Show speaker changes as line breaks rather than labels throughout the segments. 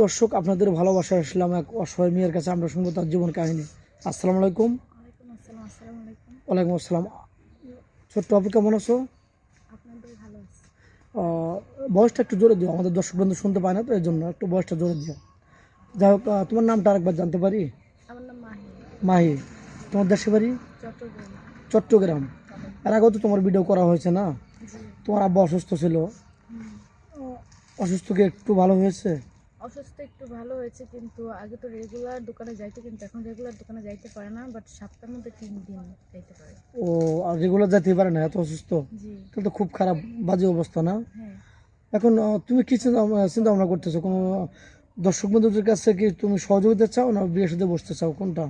দর্শক, আপনাদের ভালোবাসায় আসলাম এক অসহায় মেয়ের কাছে। আমরা শুনবো তার জীবন কাহিনী। আসসালামু আলাইকুম। ওয়ালাইকুম আসসালাম। ছোট্ট আপু, কেমন আছো? বয়সটা একটু জোরে দিও, আমাদের দর্শক বন্ধু শুনতে পায় না, তো এই জন্য একটু বয়সটা জোরে দিও। যাই হোক, তোমার নামটা আরেকবার জানতে পারি?
আমার নাম মাহি।
মাহি। তোমার দেশের বাড়ি?
চট্টগ্রাম।
চট্টগ্রাম। এর আগেও তো তোমার ভিডিও করা হয়েছে না?
জি।
তোমার আব্বা অসুস্থ ছিল, অসুস্থ কি একটু ভালো হয়েছে?
অসুস্থ একটু ভালো হয়েছে, কিন্তু আগে তো রেগুলার দোকানে যাইতো, কিন্তু এখন রেগুলার দোকানে যাইতে পারে না, বাট সপ্তাহের মধ্যে 3 দিন যাইতে পারে।
ও, আর রেগুলার যেতে পারে না, এত অসুস্থ?
জি।
তাহলে তো খুব খারাপ, বাজে অবস্থা না?
হ্যাঁ।
এখন তুমি কি চিন্তা ভাবনা করতেছো? কোনো দর্শক বন্ধুদের কাছে কি তুমি সহযোগিতা চাও, না বিয়ের সাথে বসতে চাও, কোনটা?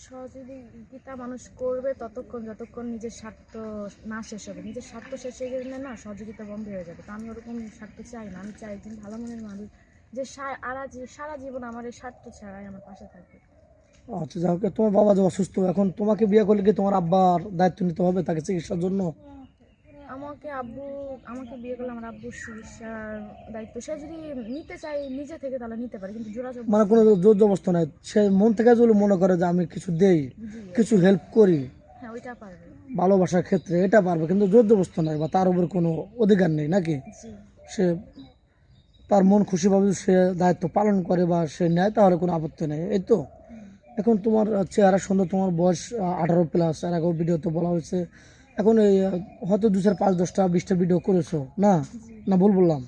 সহযোগিতা মানুষ করবে ততক্ষণ যতক্ষণ নিজের স্বার্থ না শেষ হবে। নিজের স্বার্থ শেষ হয়ে গেলে না সহযোগিতা বন্ধ হয়ে যাবে। তো আমি ওরকম স্বার্থ চাই না। আমি চাই একজন ভালো মনের মানুষ যে সারা জীবন আমার এই স্বার্থ ছাড়াই আমার পাশে থাকবে।
আচ্ছা, যাই হোক, তোমার বাবা যে অসুস্থ, এখন তোমাকে বিয়ে করলে কি তোমার আব্বার দায়িত্ব নিতে হবে তাকে চিকিৎসার জন্য?
আমাকে বিয়ে করলে আমার আব্বুর চিকিৎসার দায়িত্ব সে যদি নিতে চাই নিজে থেকে তাহলে নিতে পারে, কিন্তু জোড়া
মানে কোনো জোর জবরদস্ত নাই, সে মন থেকে যদি মনে করে যে আমি কিছু দেই, কিছু হেল্প করি,
হ্যাঁ ওইটা পারবে।
ভালোবাসার ক্ষেত্রে এটা পারবে, কিন্তু জোর জবরদস্ত নাই বা তার উপর কোনো অধিকার নেই নাকি?
জি।
সে তার মন খুশিভাবে যদি সে দায়িত্ব পালন করে বা সে নেয়, তাহলে কোনো আপত্তি নেই, এই তো। এখন তোমার চেহারা সুন্দর, তোমার বয়স 18+, এর আগেও ভিডিওতে বলা হয়েছে। এখন এই হয়তো 2-4, 5, 10টা 20টা ভিডিও করেছো না? না ভুল বললাম?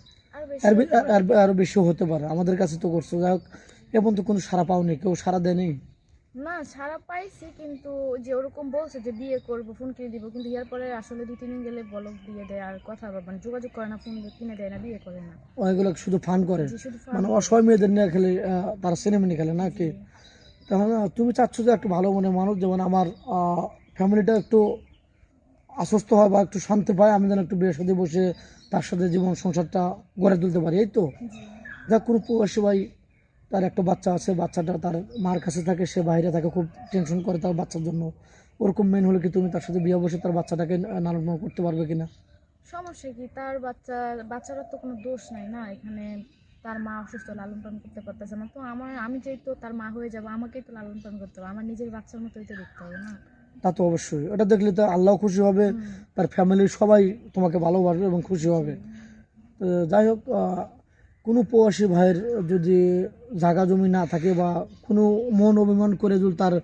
আরো বেশিও হতে পারে, আমাদের কাছে তো করছো। যাই হোক, এখন তো কোনো সাড়া পাওনি, কেউ সাড়া দেয়নি?
না, সারা পাইছি, কিন্তু যে ওরকম বলছে যে বিয়ে করবো, ফোন কিনে দিব, কিন্তু ইয়ার পরে আসলে 2-3 দিন গেলে বলক দিয়ে দেয়, আর কথা মানে যোগাযোগ করে না, ফোন কিনে দেয় না, বিয়ে করে না।
ওইগুলো শুধু ফান করে,
যে শুধু
মানে অসহায় মেয়েদের নিয়ে খেলে, তারা সিনেমিনি খেলে নাকি? তাহলে তুমি চাচ্ছ যে একটু ভালো মনের মানুষ, যেমন আমার ফ্যামিলিটা একটু আশ্বস্ত হয় বা একটু শান্তি পায়, আমি যেন একটু বিয়ের সাথে বসে তার সাথে জীবন সংসারটা গড়ে তুলতে পারি, এই তো। যাক, কোনো প্রবাসী ভাই, তার একটা বাচ্চা আছে, বাচ্চাটা তার মার কাছে থাকে, সে বাইরে থাকে, খুব টেনশন করে তার বাচ্চার জন্য। ওরকম মেন হলে কি তুমি তার সাথে বিয়ে বসে তার বাচ্চাটাকে লালন পালন করতে পারবে কিনা?
সমস্যা কি? তার বাচ্চারা তো কোনো দোষ নাই না এখানে। তার মা অসুস্থ, লালন পালন করতে পারতেছে না, তো আমি যেই তো তার মা হয়ে যাবো, আমাকেই তো লালন পালন করতে হবে, আমার নিজের বাচ্চার মতোই তো দেখতে হবে না?
তা তো অবশ্যই, এটা দেখলে তো আল্লাহ খুশি হবে, তার ফ্যামিলির সবাই তোমাকে ভালোবাসবে এবং খুশি হবে। তো যাই হোক, কোনো প্রবাসী ভাইয়ের যদি জায়গা জমি না থাকে বা কোনো মন অভিমান করে যদি তার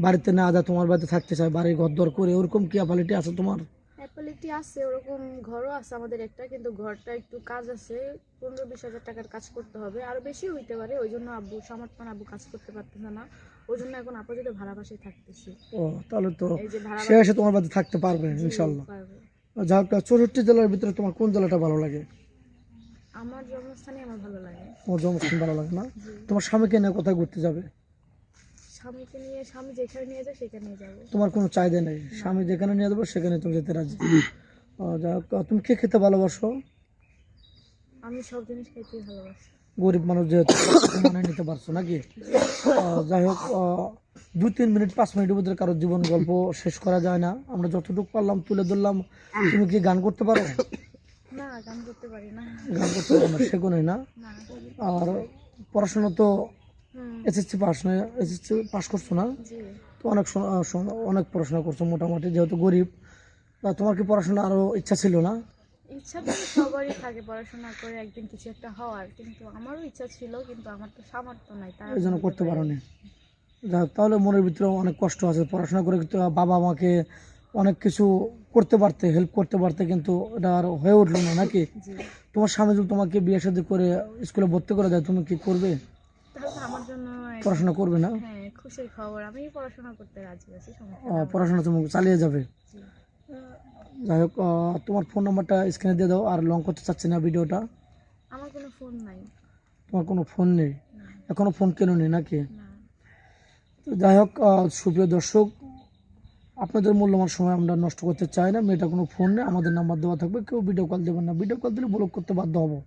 বাড়িতে না যায়, তোমার বাড়িতে থাকতে চায়, বাড়ি ঘর দর করে, ওরকম কি অ্যাবিলিটি আছে তোমার?
অ্যাপালিটি আছে, ওরকম ঘরও আছে আমাদের একটা, কিন্তু ঘরটা একটু কাজ আছে, 15-20 হাজার টাকার কাজ করতে হবে, আরো বেশি হইতে পারে। ওই জন্য আব্বু সামর্থ্য না, আব্বু কাজ করতে পারতেছে না, ওই জন্য এখন আপাতত ভাড়া বাসায় থাকতেছি।
ও, তাহলে তো
এই যে ভাড়া
সে এসে তোমার বাড়িতে থাকতে পারবে ইনশাল্লাহ।
পারবে।
যা হোক, 64 জেলার ভিতরে তোমার কোন জেলাটা ভালো লাগে?
আমার জন্মস্থানে আমার ভালো লাগে।
তোমার জন্মস্থান ভালো লাগে না? তোমার স্বামীকে নিয়ে কোথায় ঘুরতে যাবে?
স্বামীকে নিয়ে, স্বামী যেখানে নিয়ে যায় সেখানে যাবো।
তোমার কোনো চাহিদা নেই, স্বামী যেখানে নিয়ে যাবো সেখানে তুমি যেতে রাজি? যা হোক, তুমি কে খেতে ভালোবাসো?
আমি সব জিনিস খেতেই ভালোবাসি।
গরিব মানুষ যেহেতু, মানে নিতে পারছো নাকি? যাই হোক, 2-3 মিনিট 5 মিনিটের ভিতরে কারোর জীবন গল্প শেষ করা যায় না, আমরা যতটুকু পারলাম তুলে ধরলাম। তুমি কি গান করতে পারো?
না, গান করতে পারি না।
গান করতে পারো না, শেখো নাই না? আর পড়াশোনা তো এসএসসি পাস, না এসএসসি পাস করছো না?
জি।
তো অনেক পড়াশোনা করছো মোটামুটি, যেহেতু গরিব। তোমার কি পড়াশোনা আরো ইচ্ছা ছিল না?
ইচ্ছা তো সবারই থাকে পড়াশোনা করে একদিন কিছু একটা হওয়ার, কিন্তু আমারও ইচ্ছা ছিল, কিন্তু আমার তো সামর্থ্য নাই, তাই
এই জন্য করতে পারো না। যাক, তাহলে মনের ভিতরে অনেক কষ্ট আছে, পড়াশোনা করে কিন্তু বাবা মাকে অনেক কিছু করতে পারতে, হেল্প করতে পারতে, কিন্তু এটা আর হয়ে উঠলো না নাকি? তোমার স্বামী যদি তোমাকে বিয়ে শাদী করে স্কুলে ভর্তি করে দেয়, তুমি কি করবে?
তাহলে আমার জন্য
পড়াশোনা করবে না?
হ্যাঁ খুশির খবর, আমি পড়াশোনা করতে রাজি আছি, সমস্যা নেই।
পড়াশোনা তুমি চালিয়ে যাবে? যাই হোক, তোমার ফোন নাম্বারটা স্ক্রিনে দিয়ে দাও, আর লং করতে চাচ্ছি না ভিডিওটা।
আমার কোনো ফোন নাই।
তোমার কোনো ফোন নেই? এখনো ফোন কেন নেই নাকি?
না।
তো যাই হোক, সুপ্রিয় দর্শক, আপনাদের মূল্যবান সময় আমরা নষ্ট করতে চাই না। মেয়েটা কোনো ফোন নেই, আমাদের নাম্বার দেওয়া থাকবে, কেউ ভিডিও কল দেবেন না, ভিডিও কল দিলে ব্লক করতে বাধ্য হবো।